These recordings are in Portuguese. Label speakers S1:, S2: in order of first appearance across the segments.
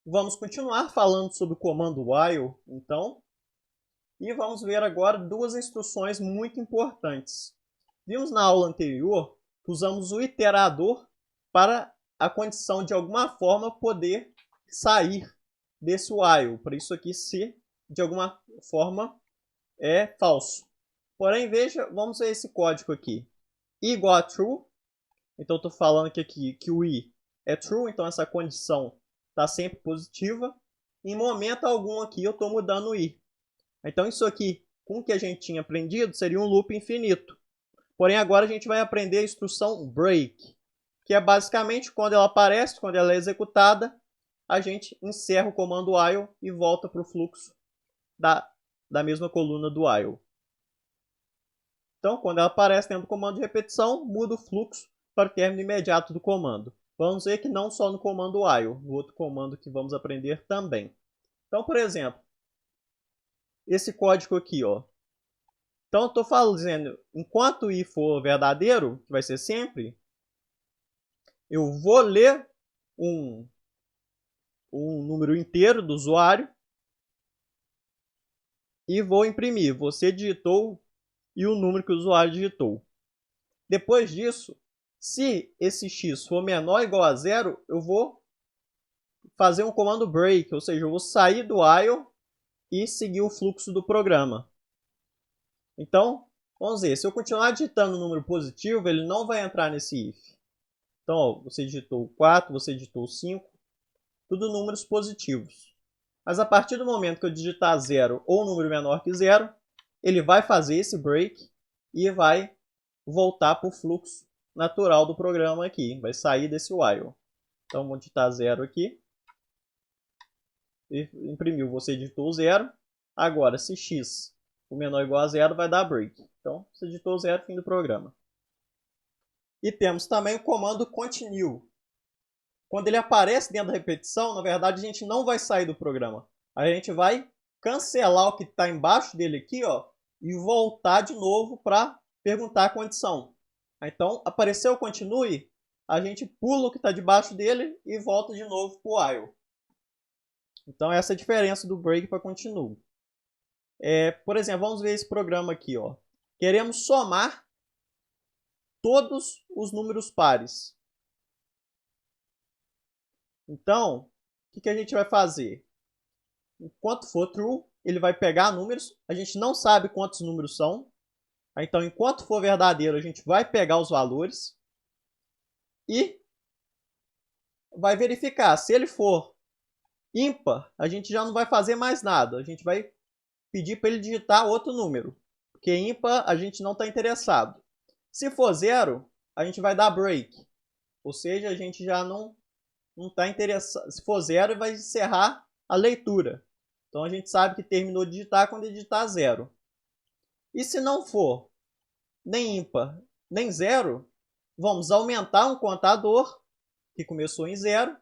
S1: Vamos continuar falando sobre o comando while, então, e vamos ver agora duas instruções muito importantes. Vimos na aula anterior que usamos o iterador para a condição de alguma forma poder sair desse while, para isso aqui ser de alguma forma falso. Porém, veja, vamos ver esse código aqui. I igual a true, então estou falando que o I é true, então essa condição está sempre positiva. Em momento algum aqui eu estou mudando o I. Então isso aqui, com o que a gente tinha aprendido, seria um loop infinito. Porém agora a gente vai aprender a instrução break, que é basicamente quando ela aparece, quando ela é executada, a gente encerra o comando while e volta para o fluxo da mesma coluna do while. Então, quando ela aparece dentro do comando de repetição, muda o fluxo para o término imediato do comando. Vamos ver que não só no comando while, no outro comando que vamos aprender também. Então, por exemplo, esse código aqui, ó. Então, eu estou fazendo, enquanto o I for verdadeiro, que vai ser sempre, eu vou ler um número inteiro do usuário e vou imprimir. Você digitou e o número que o usuário digitou. Depois disso, se esse x for menor ou igual a zero, eu vou fazer um comando break, ou seja, eu vou sair do while e seguir o fluxo do programa. Então, vamos ver, se eu continuar digitando o número positivo, ele não vai entrar nesse if. Então, ó, você digitou 4, você digitou 5, tudo números positivos. Mas a partir do momento que eu digitar 0 ou um número menor que 0, ele vai fazer esse break e vai voltar para o fluxo natural do programa aqui. Vai sair desse while. Então, vou digitar 0 aqui. E imprimiu, você digitou 0. Agora, se x for menor ou igual a 0, vai dar break. Então, você digitou 0, fim do programa. E temos também o comando continue. Quando ele aparece dentro da repetição, na verdade, a gente não vai sair do programa. A gente vai cancelar o que está embaixo dele aqui, ó, e voltar de novo para perguntar a condição. Então, apareceu o continue, a gente pula o que está debaixo dele e volta de novo para o while. Então, essa é a diferença do break para continue. Por exemplo, vamos ver esse programa aqui. Ó. Queremos somar todos os números pares. Então, o que a gente vai fazer? Enquanto for true, ele vai pegar números. A gente não sabe quantos números são. Então, enquanto for verdadeiro, a gente vai pegar os valores e vai verificar. Se ele for ímpar, a gente já não vai fazer mais nada. A gente vai pedir para ele digitar outro número, porque ímpar a gente não está interessado. Se for zero, a gente vai dar break, ou seja, a gente já não está interessado. Se for zero, vai encerrar a leitura. Então a gente sabe que terminou de digitar quando ele digitar zero. E se não for nem ímpar nem zero, vamos aumentar um contador que começou em zero,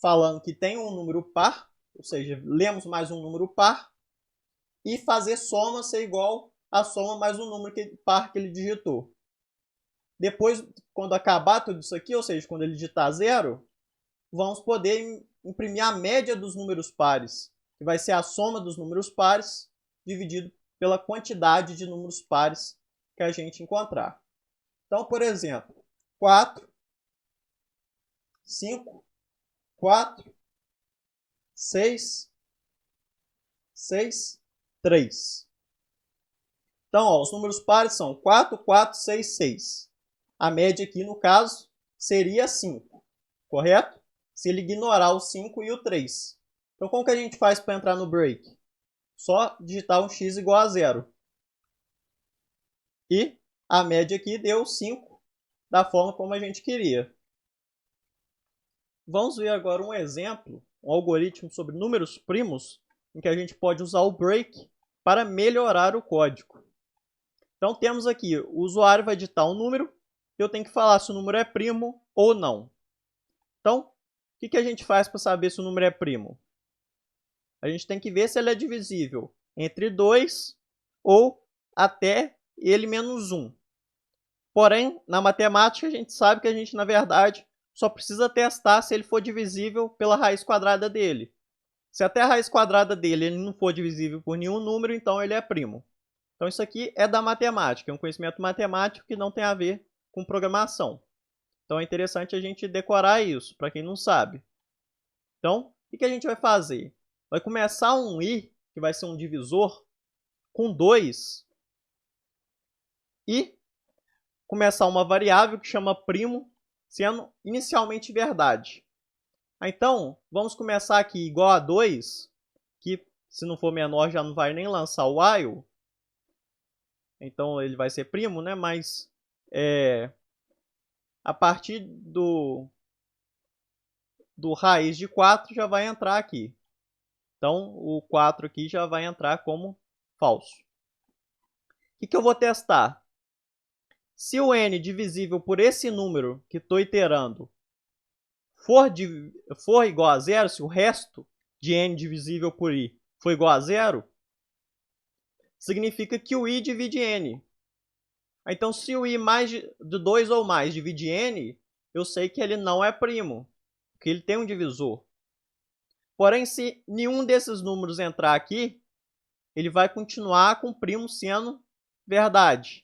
S1: falando que tem um número par, ou seja, lemos mais um número par, e fazer soma ser igual a soma mais um número par que ele digitou. Depois, quando acabar tudo isso aqui, ou seja, quando ele digitar zero, vamos poder imprimir a média dos números pares, que vai ser a soma dos números pares dividido pela quantidade de números pares que a gente encontrar. Então, por exemplo, 4, 5, 4, 6, 6, 3. Então, ó, os números pares são 4, 4, 6, 6. A média aqui, no caso, seria 5, correto? Se ele ignorar o 5 e o 3. Então, como que a gente faz para entrar no break? Só digitar um x igual a 0. E a média aqui deu 5, da forma como a gente queria. Vamos ver agora um exemplo, um algoritmo sobre números primos, em que a gente pode usar o break para melhorar o código. Então, temos aqui, o usuário vai digitar um número, eu tenho que falar se o número é primo ou não. Então, o que a gente faz para saber se o número é primo? A gente tem que ver se ele é divisível entre 2 ou até ele menos 1. Porém, na matemática, a gente sabe que a gente, na verdade, só precisa testar se ele for divisível pela raiz quadrada dele. Se até a raiz quadrada dele ele não for divisível por nenhum número, então ele é primo. Então isso aqui é da matemática, é um conhecimento matemático que não tem a ver com programação. Então é interessante a gente decorar isso, para quem não sabe. Então, o que a gente vai fazer? Vai começar um i, que vai ser um divisor, com 2, e começar uma variável que chama primo, sendo inicialmente verdade. Então, vamos começar aqui igual a 2, que se não for menor já não vai nem lançar o while. Então ele vai ser primo, né? Mas a partir do raiz de 4 já vai entrar aqui. Então o 4 aqui já vai entrar como falso. O que eu vou testar? Se o n divisível por esse número que estou iterando for igual a zero, se o resto de n divisível por i for igual a zero, significa que o i divide n. Então, se o i mais de 2 ou mais divide n, eu sei que ele não é primo, porque ele tem um divisor. Porém, se nenhum desses números entrar aqui, ele vai continuar com o primo sendo verdade.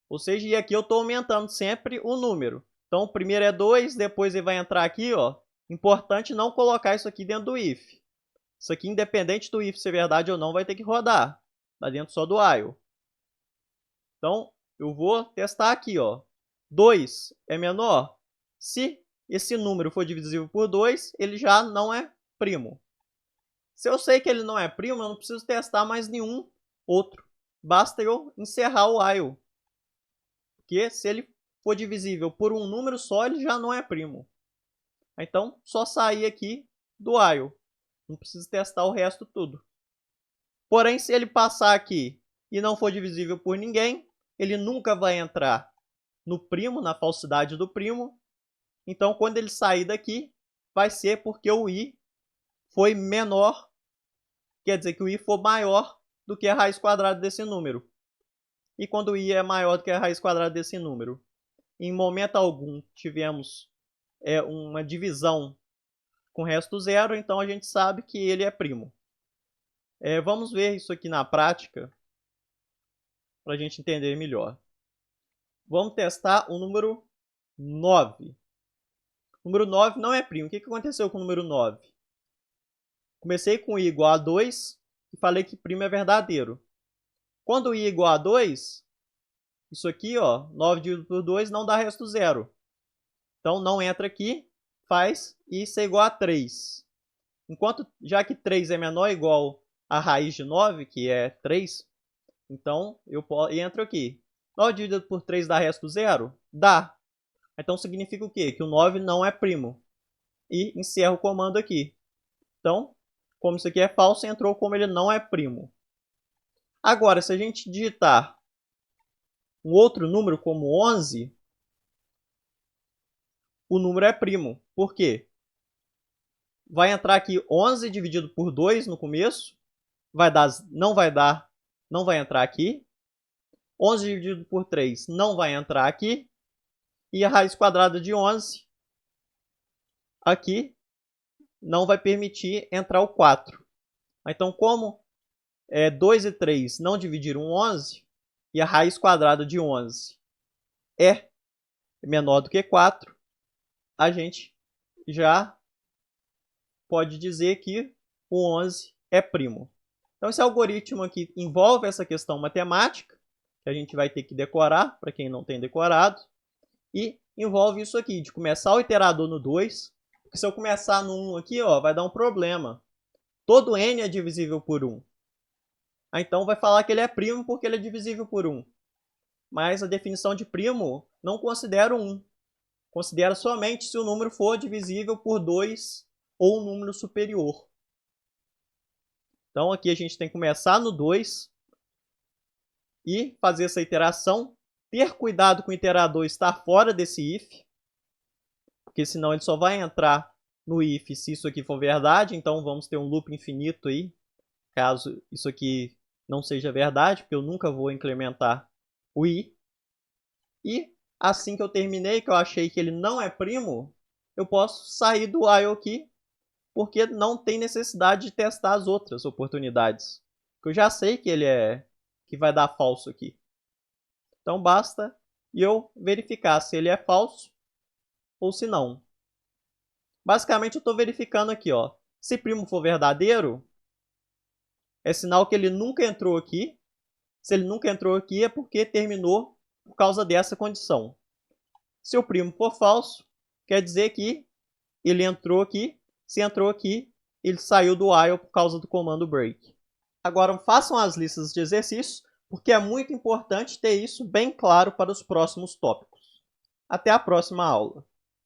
S1: Ou seja, e aqui eu estou aumentando sempre o número. Então, o primeiro é 2, depois ele vai entrar aqui, ó. Importante não colocar isso aqui dentro do if. Isso aqui, independente do if ser verdade ou não, vai ter que rodar. Está dentro só do while. Então, eu vou testar aqui, ó. 2 é menor? Se esse número for divisível por 2, ele já não é primo. Se eu sei que ele não é primo, eu não preciso testar mais nenhum outro. Basta eu encerrar o while. Porque se ele for divisível por um número só, ele já não é primo. Então, só sair aqui do while. Não preciso testar o resto tudo. Porém, se ele passar aqui e não for divisível por ninguém, ele nunca vai entrar no primo, na falsidade do primo. Então, quando ele sair daqui, vai ser porque o i foi menor, quer dizer que o i for maior do que a raiz quadrada desse número. E quando o i é maior do que a raiz quadrada desse número, em momento algum tivemos uma divisão com resto zero, então a gente sabe que ele é primo. Vamos ver isso aqui na prática, para a gente entender melhor. Vamos testar o número 9. O número 9 não é primo. O que aconteceu com o número 9? Comecei com i igual a 2 e falei que primo é verdadeiro. Quando i é igual a 2, isso aqui, ó, 9 dividido por 2 não dá resto zero. Então não entra aqui, faz i ser igual a 3. Enquanto, já que 3 é menor ou igual a raiz de 9, que é 3, então eu entro aqui. 9 dividido por 3 dá resto zero? Dá. Então significa o quê? Que o 9 não é primo. E encerro o comando aqui. Então, como isso aqui é falso, entrou como ele não é primo. Agora, se a gente digitar um outro número como 11, o número é primo. Por quê? Vai entrar aqui 11 dividido por 2 no começo. Não vai entrar aqui. 11 dividido por 3 não vai entrar aqui. E a raiz quadrada de 11 aqui não vai permitir entrar o 4. Então, como 2 e 3 não dividiram 11, e a raiz quadrada de 11 é menor do que 4, a gente já pode dizer que o 11 é primo. Então, esse algoritmo aqui envolve essa questão matemática, que a gente vai ter que decorar, para quem não tem decorado, e envolve isso aqui, de começar o iterador no 2, porque se eu começar no 1 aqui, ó, vai dar um problema. Todo n é divisível por 1. Então vai falar que ele é primo porque ele é divisível por 1. Mas a definição de primo não considera o 1. Considera somente se o número for divisível por 2 ou um número superior. Então aqui a gente tem que começar no 2 e fazer essa iteração. Ter cuidado com o iterador estar fora desse if, porque senão ele só vai entrar no if se isso aqui for verdade. Então vamos ter um loop infinito aí, caso isso aqui não seja verdade, porque eu nunca vou incrementar o i. E assim que eu terminei, que eu achei que ele não é primo, eu posso sair do while aqui, porque não tem necessidade de testar as outras oportunidades. Porque eu já sei que ele que vai dar falso aqui. Então basta eu verificar se ele é falso ou se não. Basicamente eu estou verificando aqui, ó. Se primo for verdadeiro, é sinal que ele nunca entrou aqui. Se ele nunca entrou aqui é porque terminou por causa dessa condição. Se o primo for falso, quer dizer que ele entrou aqui. Se entrou aqui, ele saiu do while por causa do comando break. Agora façam as listas de exercícios, porque é muito importante ter isso bem claro para os próximos tópicos. Até a próxima aula.